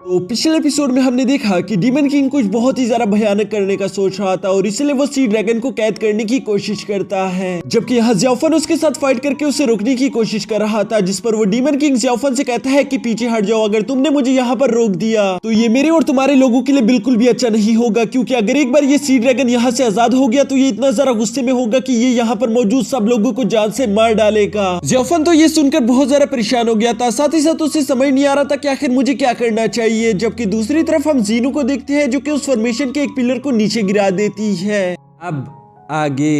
तो पिछले एपिसोड में हमने देखा कि डीमन किंग कुछ बहुत ही ज्यादा भयानक करने का सोच रहा था और इसलिए वो सी ड्रैगन को कैद करने की कोशिश करता है, जबकि यहाँ ज़्याओफन उसके साथ फाइट करके उसे रोकने की कोशिश कर रहा था, जिस पर वो डीमन किंग ज़्याओफन से कहता है कि पीछे हट जाओ, अगर तुमने मुझे यहाँ पर रोक दिया तो ये मेरे और तुम्हारे लोगों के लिए बिल्कुल भी अच्छा नहीं होगा, क्योंकि अगर एक बार ये सी ड्रैगन यहाँ से आजाद हो गया तो ये इतना ज्यादा गुस्से में होगा कि ये यहाँ पर मौजूद सब लोगों को जान से मार डालेगा। ज़्याओफन तो ये सुनकर बहुत ज्यादा परेशान हो गया था, साथ ही साथ उसे समझ नहीं आ रहा था कि आखिर मुझे क्या करना चाहिए। जबकि दूसरी तरफ हम जीनू को देखते हैं जो कि उस फॉर्मेशन के एक पिलर को नीचे गिरा देती है। अब आगे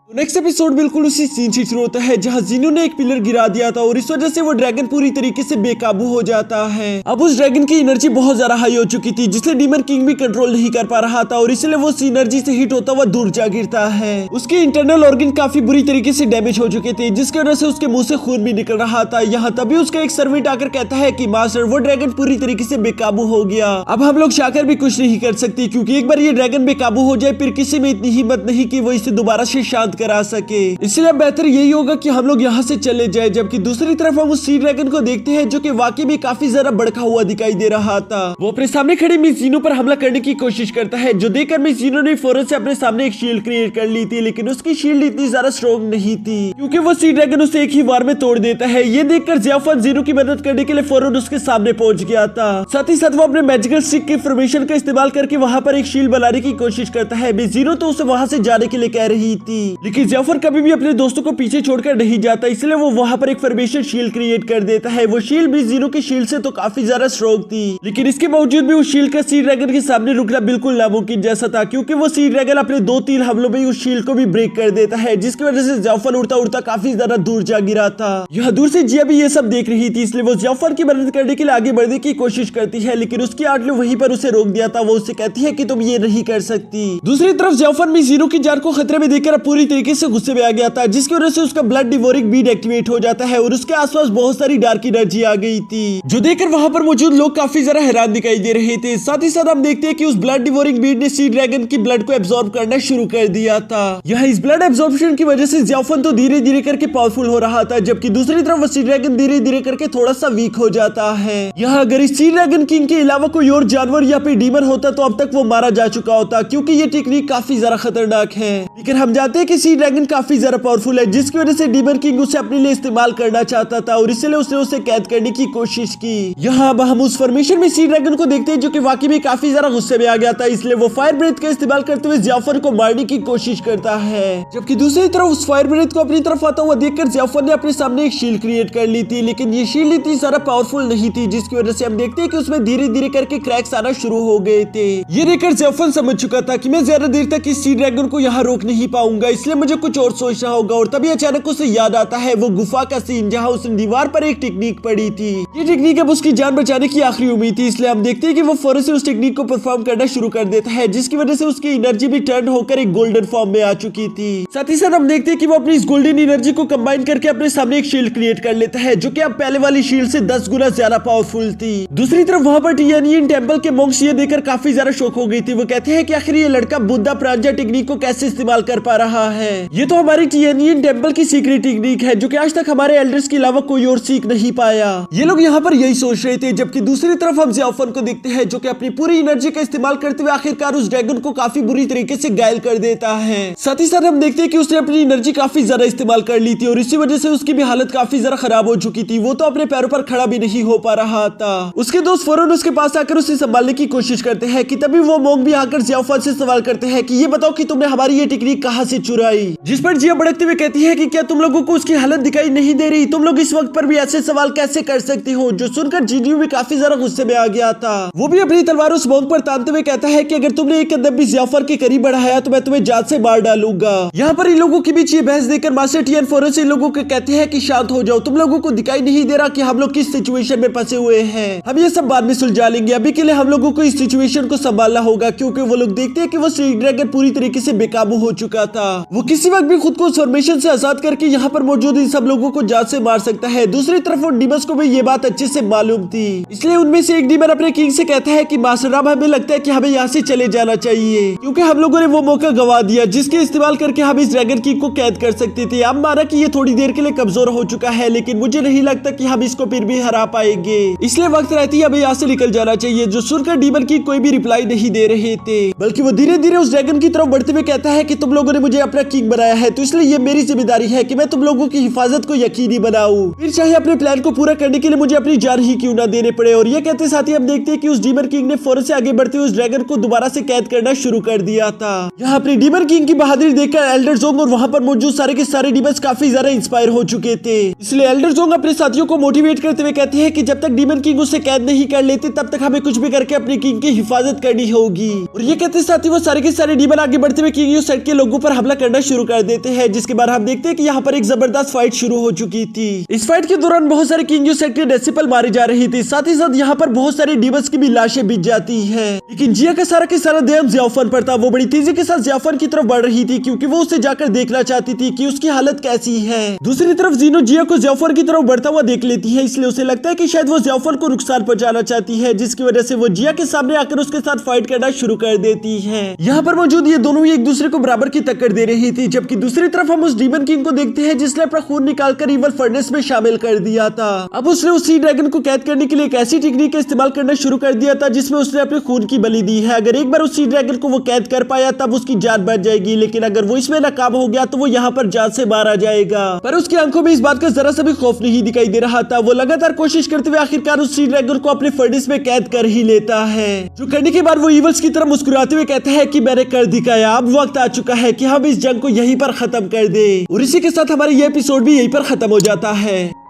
तो नेक्स्ट एपिसोड बिल्कुल उसी सीन से शुरू होता है जहां जीनू ने एक पिलर गिरा दिया था और इस वजह से वो ड्रैगन पूरी तरीके से बेकाबू हो जाता है। अब उस ड्रैगन की एनर्जी बहुत ज्यादा हाई हो चुकी थी, जिससे डीमन किंग भी कंट्रोल नहीं कर पा रहा था और इसलिए वो उस एनर्जी से हिट होता हुआ दूर जा गिरता है। उसके इंटरनल ऑर्गन काफी बुरी तरीके से डैमेज हो चुके थे, जिसकी वजह से उसके मुंह से खून भी निकल रहा था। यहाँ तभी उसका एक सर्वेंट आकर कहता है कि मास्टर, वो ड्रैगन पूरी तरीके से बेकाबू हो गया, अब हम लोग चाहकर भी कुछ नहीं कर सकते, क्योंकि एक बार ये ड्रैगन बेकाबू हो जाए फिर किसी में इतनी हिम्मत नहीं कि वो इसे दोबारा से शांत करा सके, इसलिए बेहतर यही होगा कि हम लोग यहाँ से चले जाए। जबकि दूसरी तरफ हम उस सी ड्रैगन को देखते हैं जो कि वाकई में काफी ज्यादा भड़का हुआ दिखाई दे रहा था। वो अपने सामने खड़ी मिस जीनो पर हमला करने की कोशिश करता है, जो देखकर मिस जीनो ने फौरन से अपने सामने एक शील्ड क्रिएट कर ली थी, लेकिन उसकी शील्ड इतनी ज्यादा स्ट्रॉन्ग नहीं थी क्योंकि वो सी ड्रैगन उसे एक ही वार में तोड़ देता है। ये देखकर ज़्याओफन जीनो की मदद करने के लिए फौरन उसके सामने पहुंच गया था। साथ ही साथ वो अपने मैजिकल स्टिक के फॉर्मेशन का इस्तेमाल करके वहां पर एक शील्ड बनाने की कोशिश करता है। मिस जीनो तो उसे वहां से जाने के लिए कह रही थी, लेकिन ज़्याओफन कभी भी अपने दोस्तों को पीछे छोड़कर नहीं जाता, इसलिए वो वहां पर एक फॉर्मेशन शील्ड क्रिएट कर देता है। वो शील्ड भी जीनो की शील्ड से तो काफी ज्यादा स्ट्रॉन्ग थी, लेकिन इसके बावजूद भी उस शील्ड का सी ड्रैगन के सामने रुकना बिल्कुल नामुमकिन जैसा था, क्योंकि वो सी ड्रैगन अपने 2-3 हमलों में उस शील्ड को भी ब्रेक कर देता है, जिसकी वजह से ज़्याओफन उड़ता उड़ता काफी ज्यादा दूर जा गिरा था। यहाँ दूर से जिया भी ये सब देख रही थी, इसलिए वो ज़्याओफन की मदद करने के लिए आगे बढ़ने की कोशिश करती है, लेकिन उसकी आंट ने वहीं पर उसे रोक दिया था। वो उससे कहती है कि तुम ये नहीं कर सकती। दूसरी तरफ ज़्याओफन भी जीनो की जान को खतरे में देखकर पूरी तरीके से गुस्से में आ गया था, जिसकी वजह से उसका ब्लड डिवोरिंग बीड एक्टिवेट हो जाता है और उसके आसपास बहुत सारी डार्क एनर्जी आ गई थी, जो देखकर वहां पर मौजूद लोग काफी ज्यादा हैरान दिखाई दे रहे थे। साथ ही साथ हम देखते हैं कि उस ब्लड डिवोरिंग बीड ने सी ड्रैगन की ब्लड को एब्जॉर्ब करना शुरू कर दिया था। यहाँ इस ब्लड एब्जॉर्प्शन की वजह से ज़्याओफन तो धीरे धीरे करके पावरफुल हो रहा था, जबकि दूसरी तरफ वो सी ड्रैगन धीरे धीरे करके थोड़ा सा वीक हो जाता है। यहाँ अगर इस सी ड्रैगन किंग के अलावा कोई और जानवर या फिर डीमन होता तो अब तक वो मारा जा चुका होता, क्योंकि ये टेक्निक काफी ज्यादा खतरनाक है। लेकिन हम जानते हैं कि सी ड्रैगन काफी ज्यादा पावरफुल है, जिसकी वजह से डीमन किंग उसे अपने लिए इस्तेमाल करना चाहता था और इसलिए उसने उसे कैद करने की कोशिश की। यहाँ अब हम उस फॉर्मेशन में सी ड्रैगन को देखते हैं जो कि वाकई में काफी ज्यादा गुस्से में आ गया था, इसलिए वो फायर ब्रेथ का इस्तेमाल करते हुए ज़्याओफन को मारने की कोशिश करता है। जबकि दूसरी तरफ उस फायर ब्रेथ को अपनी तरफ आता हुआ देखकर ज़्याओफन ने अपने सामने एक शील्ड क्रिएट कर ली थी, लेकिन ये शील्ड इतनी ज्यादा पावरफुल नहीं थी, जिसकी वजह से हम देखते हैं कि उसमें धीरे धीरे करके क्रैक्स आना शुरू हो गए थे। ये देखकर ज़्याओफन समझ चुका था कि मैं ज्यादा देर तक इस सी ड्रैगन को यहाँ रोक नहीं पाऊंगा, इसलिए मुझे कुछ और सोचना होगा। और तभी अचानक उसे याद आता है वो गुफा का सीन जहाँ उसने दीवार पर एक टेक्निक पड़ी थी। ये टेक्निक अब उसकी जान बचाने की आखिरी उम्मीद थी, इसलिए हम देखते हैं कि वो फौरन से उस टेक्निक को परफॉर्म करना शुरू कर देता है, जिसकी वजह से उसकी एनर्जी भी टर्न होकर एक गोल्डन फॉर्म में आ चुकी थी। साथ ही साथ हम देखते हैं कि वो अपनी इस गोल्डन एनर्जी को कंबाइन करके अपने सामने एक शील्ड क्रिएट कर लेता है, जो कि अब पहले वाली शील्ड से 10 गुना ज्यादा पावरफुल थी। दूसरी तरफ वहाँ पर टियानियन टेम्पल के मॉन्क्स ये देखकर काफी ज्यादा शॉक हो गई थी। वो कहते हैं कि आखिर ये लड़का बुद्धा प्रांजा टेक्निक को कैसे इस्तेमाल कर पा रहा है। ये तो हमारी टियानियन टेम्पल की सीक्रेट टेक्निक है, जो कि आज तक हमारे एल्डर्स के अलावा कोई और सीख नहीं पाया। ये लोग यहाँ पर यही सोच रहे थे। जबकि दूसरी तरफ हम ज़्याओफन को देखते हैं जो कि अपनी पूरी एनर्जी का इस्तेमाल करते हुए आखिरकार उस ड्रैगन को काफी बुरी तरीके से घायल कर देता है। साथ ही साथ हम देखते हैं कि उसने अपनी एनर्जी काफी ज्यादा इस्तेमाल कर ली थी और इसी वजह से उसकी भी हालत काफी ज्यादा खराब हो चुकी थी। वो तो अपने पैरों पर खड़ा भी नहीं हो पा रहा था। उसके दोस्त फौरन उसके पास आकर उसे संभालने की कोशिश करते हैं कि तभी वो मोंग भी आकर ज़्याओफन से सवाल करते हैं कि ये बताओ कि तुमने हमारी ये टेक्निक कहाँ से चुराई। जिस पर जिया भड़कते हुए कहती है कि क्या तुम लोगों को उसकी हालत दिखाई नहीं दे रही? तुम लोग इस वक्त पर भी ऐसे सवाल कैसे कर सकते हो? जो सुनकर जीनियो भी काफी ज्यादा गुस्से में आ गया था। वो भी अपनी तलवार उस मोंग पर तानते हुए कहता है कि अगर तुमने एक कदम भी ज़्याओफन के करीब बढ़ाया तो मैं तुम्हें जान से मार डालूंगा। यहाँ पर इन लोगों के बीच ये बहस देकर मास्टर टियान फौरन से इन लोगों को कहते हैं कि शांत हो जाओ, तुम लोगों को दिखाई नहीं दे रहा कि हम लोग किस सिचुएशन में फंसे हुए हैं। हम ये सब बाद में सुलझा लेंगे, अभी के लिए हम लोगों को इस सिचुएशन को संभालना होगा, क्योंकि वो लोग देखते हैं कि वो सी ड्रैगन पूरी तरीके से बेकाबू हो चुका था। वो किसी वक्त भी खुद को उस फॉर्मेशन से आजाद करके यहाँ पर मौजूद इन सब लोगों को जान से मार सकता है। दूसरी तरफ उन डीमंस को भी ये बात अच्छे से मालूम थी, इसलिए उनमें से एक डीमन अपने किंग से कहता है कि मास्टर राम, हमें लगता है कि हमें यहाँ से चले जाना चाहिए, क्योंकि हम लोगों ने वो मौका गवा दिया जिसके इस्तेमाल करके हम इस ड्रैगन किंग को कैद कर सकते थे। अब माना कि ये थोड़ी देर के लिए कमजोर हो चुका है, लेकिन मुझे नहीं लगता कि हम इसको फिर भी हरा पाएंगे, इसलिए वक्त रहती है हमें यहाँ से निकल जाना चाहिए। जो सुनकर डीमन किंग कोई भी रिप्लाई नहीं दे रहे थे, बल्कि वो धीरे धीरे उस ड्रैगन की तरफ बढ़ते हुए कहता है कि तुम लोगों ने मुझे अपना किंग बनाया है, तो इसलिए ये मेरी जिम्मेदारी है कि मैं तुम लोगों की हिफाजत को यकीनी बनाऊं, फिर चाहे अपने प्लान को पूरा करने के लिए मुझे अपनी जान ही क्यों ना देने पड़े। और ये कहते साथ ही हम देखते हैं कि उस डीमन किंग ने फौरन से आगे बढ़ते हुए उस ड्रैगन को दोबारा से कैद करना शुरू कर दिया था। यहाँ अपनी डीमन किंग की बहादुरी देखकर एल्डर जोंग और वहाँ पर मौजूद सारे के सारे डीमंस काफी ज्यादा इंस्पायर हो चुके थे, इसलिए एल्डर जोंग अपने साथियों को मोटिवेट करते हुए कहते हैं कि जब तक डीमन किंग उसे कैद नहीं कर लेते तब तक हमें कुछ भी करके अपनी किंग की हिफाजत करनी होगी। और ये कहते साथ ही वो सारे के सारे डीमन आगे बढ़ते हुए किंग सेट के लोगों पर हमला करना शुरू कर देते हैं, जिसके बाद हम देखते हैं कि यहाँ पर एक जबरदस्त फाइट शुरू हो चुकी थी। इस फाइट के दौरान बहुत सारे किंग सेट के डेसिपल मारे जा रहे थे, साथ ही साथ यहाँ पर बहुत सारे डीमंस की भी लाशें बिछ जाती है, लेकिन जिया का सारा ध्यान ज़ियाओफन पर था। वो बड़ी तेजी के साथ ज़ियाओफन की तरफ बढ़ रही थी, क्योंकि वो उसे जाकर देखना चाहती थी कि उसकी हालत कैसी है। दूसरी तरफ जीनो जिया को ज़ियाओफन की तरफ बढ़ता हुआ देख लेती है, इसलिए उसे लगता है कि शायद वो ज़ियाओफन को नुकसान पहुंचाना चाहती है, जिसकी वजह से वो जिया के सामने आकर उसके साथ फाइट करना शुरू कर देती है। यहाँ पर मौजूद ये दोनों ही एक दूसरे को बराबर की टक्कर दे रही थी, जबकि दूसरी तरफ हम उस डीमन किंग को देखते हैं जिसने अपना खून निकालकर इवल फर्नेस में शामिल कर दिया था। अब उसने उसी ड्रैगन को कैद करने के लिए एक ऐसी टेक्निक का इस्तेमाल करना शुरू कर दिया था जिसमें उसने अपने खून की बलि दी है। अगर एक बार उसी ड्रैगन को वो कैद कर पाया तब उसकी जान बच जाएगी, लेकिन अगर वो इसमें नाकाम हो गया तो वो यहाँ पर जान से मारा जाएगा। पर उसकी आंखों में इस बात का जरा सा भी खौफ नहीं दिखाई दे रहा था। वो लगातार कोशिश करते हुए आखिरकार उसी ड्रैगन को अपने फर्नेस में कैद कर ही लेता है, जो करने के बाद वो इवल्स की तरह मुस्कुराते हुए कहता है कि मैंने कर दिखाया, अब वक्त आ चुका है कि हम इस जंग को यहीं पर खत्म कर दे। और इसी के साथ हमारा ये एपिसोड भी यहीं पर खत्म हो जाता है।